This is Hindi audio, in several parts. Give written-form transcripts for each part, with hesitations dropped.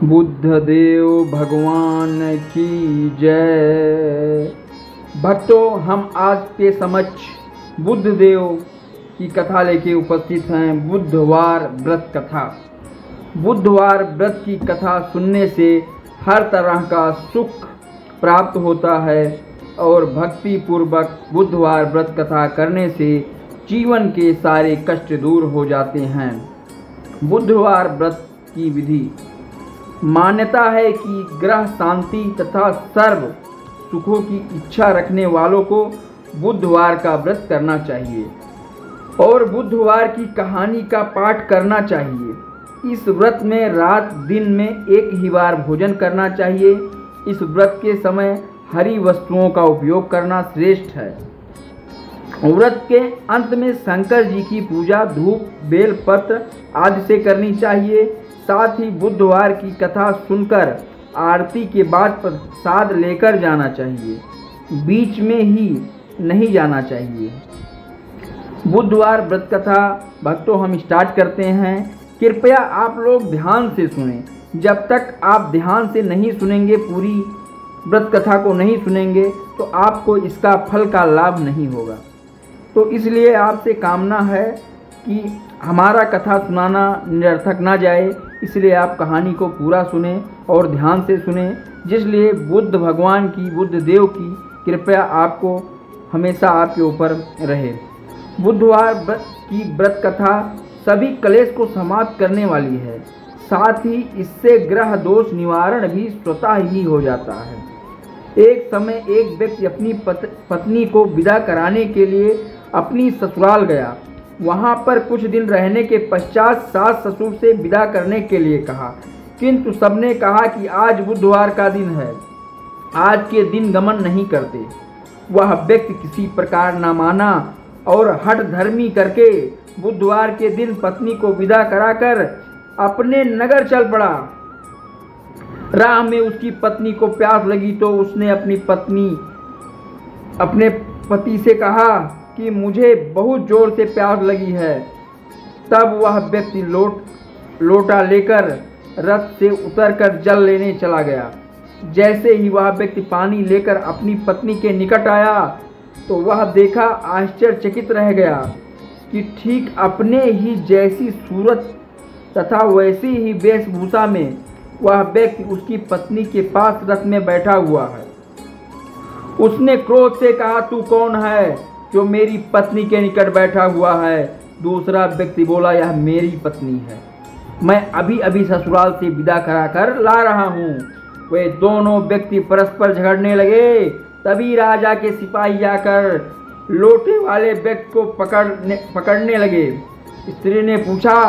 बुद्ध देव भगवान की जय। भक्तों, हम आज के समक्ष बुद्ध देव की कथा लेके उपस्थित हैं। बुधवार व्रत कथा। बुधवार व्रत की कथा सुनने से हर तरह का सुख प्राप्त होता है और भक्ति पूर्वक बुधवार व्रत कथा करने से जीवन के सारे कष्ट दूर हो जाते हैं। बुधवार व्रत की विधि। मान्यता है कि ग्रह शांति तथा सर्व सुखों की इच्छा रखने वालों को बुधवार का व्रत करना चाहिए और बुधवार की कहानी का पाठ करना चाहिए। इस व्रत में रात दिन में एक ही बार भोजन करना चाहिए। इस व्रत के समय हरी वस्तुओं का उपयोग करना श्रेष्ठ है। व्रत के अंत में शंकर जी की पूजा धूप बेलपत्र आदि से करनी चाहिए। साथ ही बुधवार की कथा सुनकर आरती के बाद प्रसाद लेकर जाना चाहिए, बीच में ही नहीं जाना चाहिए। बुधवार व्रत कथा भक्तों हम स्टार्ट करते हैं। कृपया आप लोग ध्यान से सुनें। जब तक आप ध्यान से नहीं सुनेंगे, पूरी व्रत कथा को नहीं सुनेंगे, तो आपको इसका फल का लाभ नहीं होगा। तो इसलिए आपसे कामना है कि हमारा कथा सुनाना निरर्थक ना जाए, इसलिए आप कहानी को पूरा सुने और ध्यान से सुने। जिसलिए बुद्ध भगवान की, बुद्ध देव की कृपया आपको हमेशा आपके ऊपर रहे। बुधवार की व्रत कथा सभी क्लेश को समाप्त करने वाली है। साथ ही इससे ग्रह दोष निवारण भी स्वतः ही हो जाता है। एक समय एक व्यक्ति अपनी पत्नी को विदा कराने के लिए अपनी ससुराल गया। वहाँ पर कुछ दिन रहने के पश्चात सास ससुर से विदा करने के लिए कहा, किंतु सबने कहा कि आज बुधवार का दिन है, आज के दिन गमन नहीं करते। वह व्यक्ति किसी प्रकार न माना और हठ धर्मी करके बुधवार के दिन पत्नी को विदा कराकर अपने नगर चल पड़ा। राह में उसकी पत्नी को प्यास लगी तो उसने अपने पति से कहा कि मुझे बहुत जोर से प्यास लगी है। तब वह व्यक्ति लोटा लेकर रथ से उतरकर जल लेने चला गया। जैसे ही वह व्यक्ति पानी लेकर अपनी पत्नी के निकट आया तो वह देखा, आश्चर्यचकित रह गया कि ठीक अपने ही जैसी सूरत तथा वैसी ही वेशभूषा में वह व्यक्ति उसकी पत्नी के पास रथ में बैठा हुआ है। उसने क्रोध से कहा, तू कौन है जो मेरी पत्नी के निकट बैठा हुआ है? दूसरा व्यक्ति बोला, यह मेरी पत्नी है, मैं अभी अभी ससुराल से विदा कराकर ला रहा हूँ। वे दोनों व्यक्ति परस्पर झगड़ने लगे। तभी राजा के सिपाही आकर लोटे वाले व्यक्ति को पकड़ने लगे। स्त्री ने पूछा,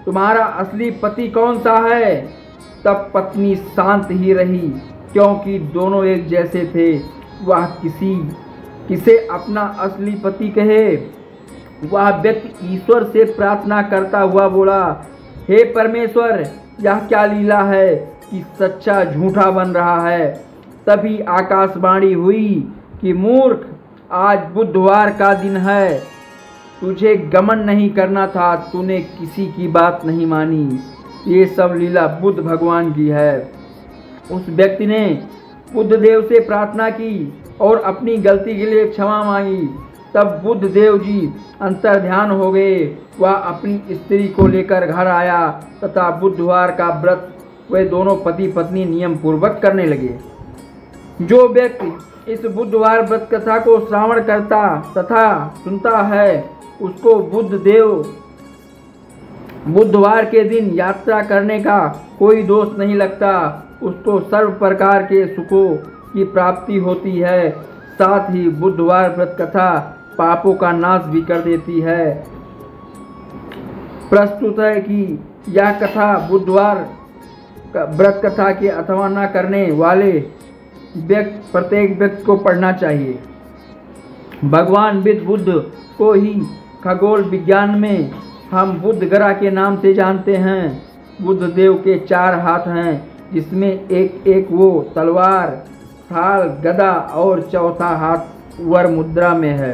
तुम्हारा असली पति कौन सा है? तब पत्नी शांत ही रही, क्योंकि दोनों एक जैसे थे। वह किसे अपना असली पति कहे? वह व्यक्ति ईश्वर से प्रार्थना करता हुआ बोला, हे परमेश्वर, यह क्या लीला है कि सच्चा झूठा बन रहा है। तभी आकाशवाणी हुई कि मूर्ख, आज बुधवार का दिन है, तुझे गमन नहीं करना था, तूने किसी की बात नहीं मानी। ये सब लीला बुद्ध भगवान की है। उस व्यक्ति ने बुद्ध देव से प्रार्थना की और अपनी गलती के लिए क्षमा मांगी। तब बुद्ध देव जी अंतर ध्यान हो गए। वह अपनी स्त्री को लेकर घर आया तथा बुधवार का व्रत वे दोनों पति पत्नी नियम पूर्वक करने लगे। जो व्यक्ति इस बुधवार व्रत कथा को श्रवण करता तथा सुनता है, उसको बुद्ध देव बुधवार के दिन यात्रा करने का कोई दोष नहीं लगता। उसको सर्व प्रकार के सुखों की प्राप्ति होती है। साथ ही बुधवार व्रत कथा पापों का नाश भी कर देती है। प्रस्तुत है कि यह कथा बुधवार व्रत कथा के अथवा न करने वाले प्रत्येक व्यक्ति को पढ़ना चाहिए। भगवान बुद्ध को ही खगोल विज्ञान में हम बुद्ध ग्रह के नाम से जानते हैं। बुद्ध देव के 4 हाथ हैं, जिसमें एक वो तलवार, थाल, गदा और चौथा हाथ वर मुद्रा में है।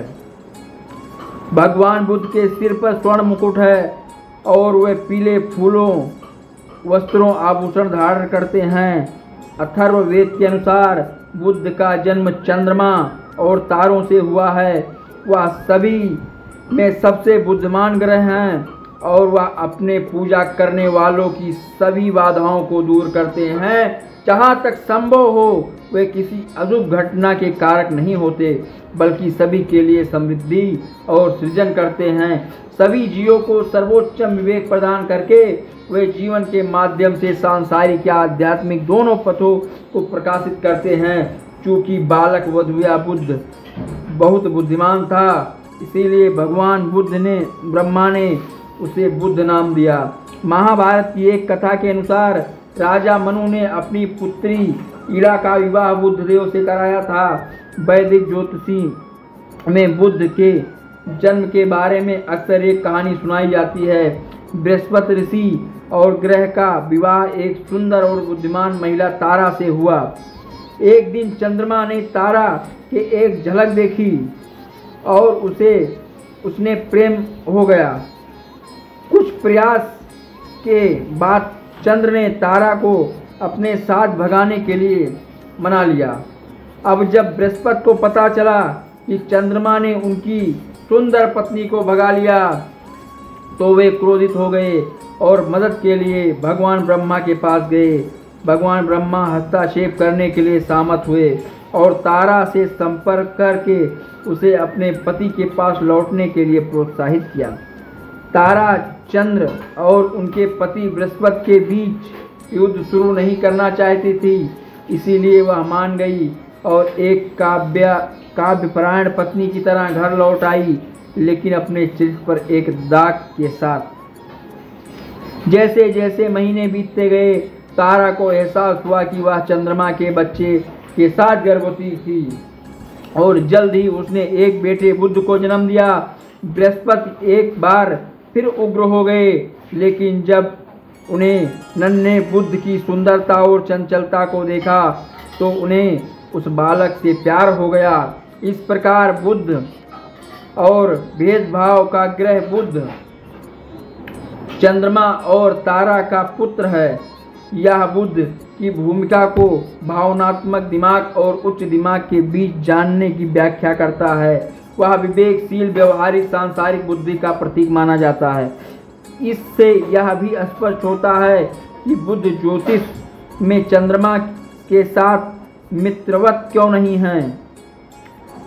भगवान बुद्ध के सिर पर स्वर्ण मुकुट है और वे पीले फूलों वस्त्रों आभूषण धारण करते हैं। अथर्ववेद के अनुसार बुद्ध का जन्म चंद्रमा और तारों से हुआ है। वह सभी में सबसे बुद्धिमान ग्रह हैं और वह अपने पूजा करने वालों की सभी बाधाओं को दूर करते हैं। जहाँ तक संभव हो वे किसी अशुभ घटना के कारक नहीं होते, बल्कि सभी के लिए समृद्धि और सृजन करते हैं। सभी जीवों को सर्वोच्च विवेक प्रदान करके वे जीवन के माध्यम से सांसारिक या आध्यात्मिक दोनों पथों को प्रकाशित करते हैं। चूँकि बालक वधुया बुद्ध बहुत बुद्धिमान था, इसीलिए भगवान ब्रह्मा ने उसे बुद्ध नाम दिया। महाभारत की एक कथा के अनुसार राजा मनु ने अपनी पुत्री इड़ा का विवाह बुद्धदेव से कराया था। वैदिक ज्योतिषी में बुद्ध के जन्म के बारे में अक्सर एक कहानी सुनाई जाती है। बृहस्पति ऋषि और ग्रह का विवाह एक सुंदर और बुद्धिमान महिला तारा से हुआ। एक दिन चंद्रमा ने तारा के एक झलक देखी और उसने प्रेम हो गया। कुछ प्रयास के बाद चंद्र ने तारा को अपने साथ भगाने के लिए मना लिया। अब जब बृहस्पति को पता चला कि चंद्रमा ने उनकी सुंदर पत्नी को भगा लिया, तो वे क्रोधित हो गए और मदद के लिए भगवान ब्रह्मा के पास गए। भगवान ब्रह्मा हस्तक्षेप करने के लिए सहमत हुए और तारा से संपर्क करके उसे अपने पति के पास लौटने के लिए प्रोत्साहित किया। तारा चंद्र और उनके पति बृहस्पति के बीच युद्ध शुरू नहीं करना चाहती थी, इसीलिए वह मान गई और एक काव्यपरायण पत्नी की तरह घर लौट आई, लेकिन अपने चरित्र पर एक दाग के साथ। जैसे जैसे महीने बीतते गए, तारा को एहसास हुआ कि वह चंद्रमा के बच्चे के साथ गर्भवती थी और जल्द ही उसने एक बेटे बुद्ध को जन्म दिया। बृहस्पति एक बार फिर उग्र हो गए, लेकिन जब उन्हें नन्हे बुद्ध की सुंदरता और चंचलता को देखा तो उन्हें उस बालक से प्यार हो गया। इस प्रकार बुद्ध और भेदभाव का ग्रह बुद्ध चंद्रमा और तारा का पुत्र है। यह बुद्ध की भूमिका को भावनात्मक दिमाग और उच्च दिमाग के बीच जानने की व्याख्या करता है। वह विवेकशील व्यवहारिक सांसारिक बुद्धि का प्रतीक माना जाता है। इससे यह भी स्पष्ट होता है कि बुद्ध ज्योतिष में चंद्रमा के साथ मित्रवत क्यों नहीं है।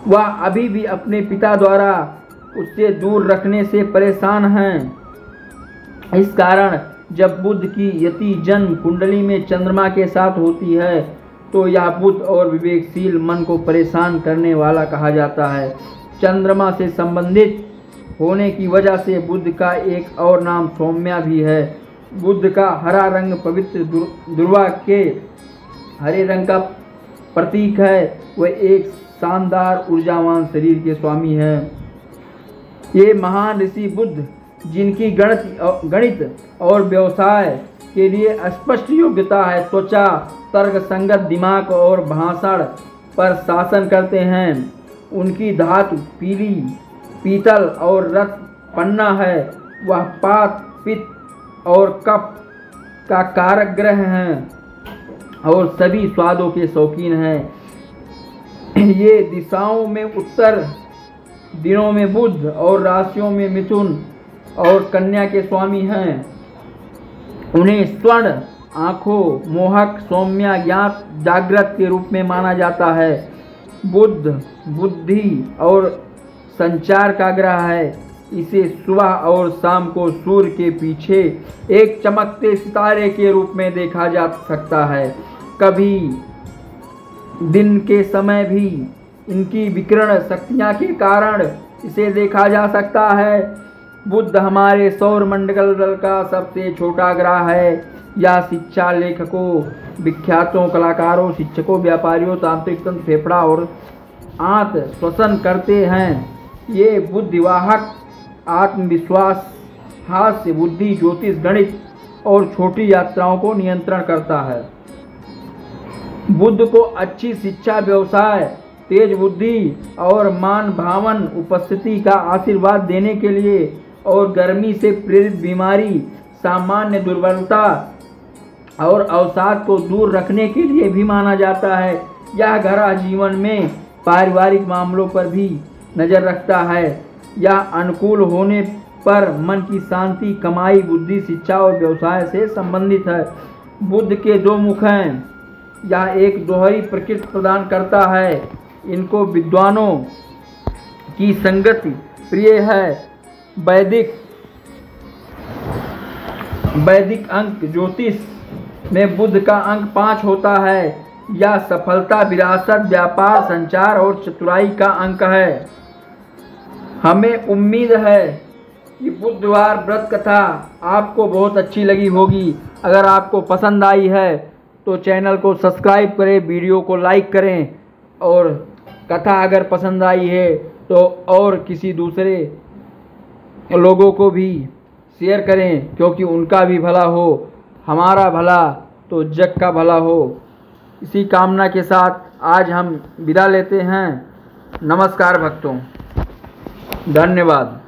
वह अभी भी अपने पिता द्वारा उससे दूर रखने से परेशान हैं। इस कारण जब बुद्ध की यति जन्म कुंडली में चंद्रमा के साथ होती है तो यह बुद्ध और विवेकशील मन को परेशान करने वाला कहा जाता है। चंद्रमा से संबंधित होने की वजह से बुद्ध का एक और नाम सौम्या भी है। बुद्ध का हरा रंग पवित्र दुर्वा के हरे रंग का प्रतीक है। वह एक शानदार ऊर्जावान शरीर के स्वामी हैं। ये महान ऋषि बुद्ध, जिनकी गणित और व्यवसाय के लिए स्पष्ट योग्यता है, त्वचा, तर्क संगत दिमाग और भाषण पर शासन करते हैं। उनकी धातु पीली, पीतल और रक्त पन्ना है। वह पात, पित्त और कफ का कारक ग्रह हैं और सभी स्वादों के शौकीन हैं। ये दिशाओं में उत्तर, दिनों में बुध और राशियों में मिथुन और कन्या के स्वामी हैं। उन्हें स्वर्ण, आँखों, मोहक, सौम्या, ज्ञात, जागृत के रूप में माना जाता है। बुध बुद्धि और संचार का ग्रह है। इसे सुबह और शाम को सूर्य के पीछे एक चमकते सितारे के रूप में देखा जा सकता है। कभी दिन के समय भी इनकी विकिरण शक्तियाँ के कारण इसे देखा जा सकता है। बुध हमारे सौर मंडल का सबसे छोटा ग्रह है। यह शिक्षा, लेखकों, विख्यातों, कलाकारों, शिक्षकों, व्यापारियों, तांत्रिक तंत्र, फेफड़ा और आंत श्वसन करते हैं। ये बुद्धिवाहक आत्मविश्वास, हास्य, बुद्धि, ज्योतिष, गणित और छोटी यात्राओं को नियंत्रण करता है। बुद्ध को अच्छी शिक्षा, व्यवसाय, तेज बुद्धि और मान भावन उपस्थिति का आशीर्वाद देने के लिए और गर्मी से प्रेरित बीमारी, सामान्य दुर्बलता और अवसाद को दूर रखने के लिए भी माना जाता है। यह ग्रह जीवन में पारिवारिक मामलों पर भी नज़र रखता है। यह अनुकूल होने पर मन की शांति, कमाई, बुद्धि, शिक्षा और व्यवसाय से संबंधित है। बुध के 2 मुख हैं। यह एक दोहरी प्रकृति प्रदान करता है। इनको विद्वानों की संगति प्रिय है। वैदिक अंक ज्योतिष में बुध का अंक 5 होता है। यह सफलता, विरासत, व्यापार, संचार और चतुराई का अंक है। हमें उम्मीद है कि बुधवार व्रत कथा आपको बहुत अच्छी लगी होगी। अगर आपको पसंद आई है तो चैनल को सब्सक्राइब करें, वीडियो को लाइक करें और कथा अगर पसंद आई है तो और किसी दूसरे लोगों को भी शेयर करें, क्योंकि उनका भी भला हो, हमारा भला तो जग का भला हो। इसी कामना के साथ आज हम विदा लेते हैं। नमस्कार भक्तों, धन्यवाद।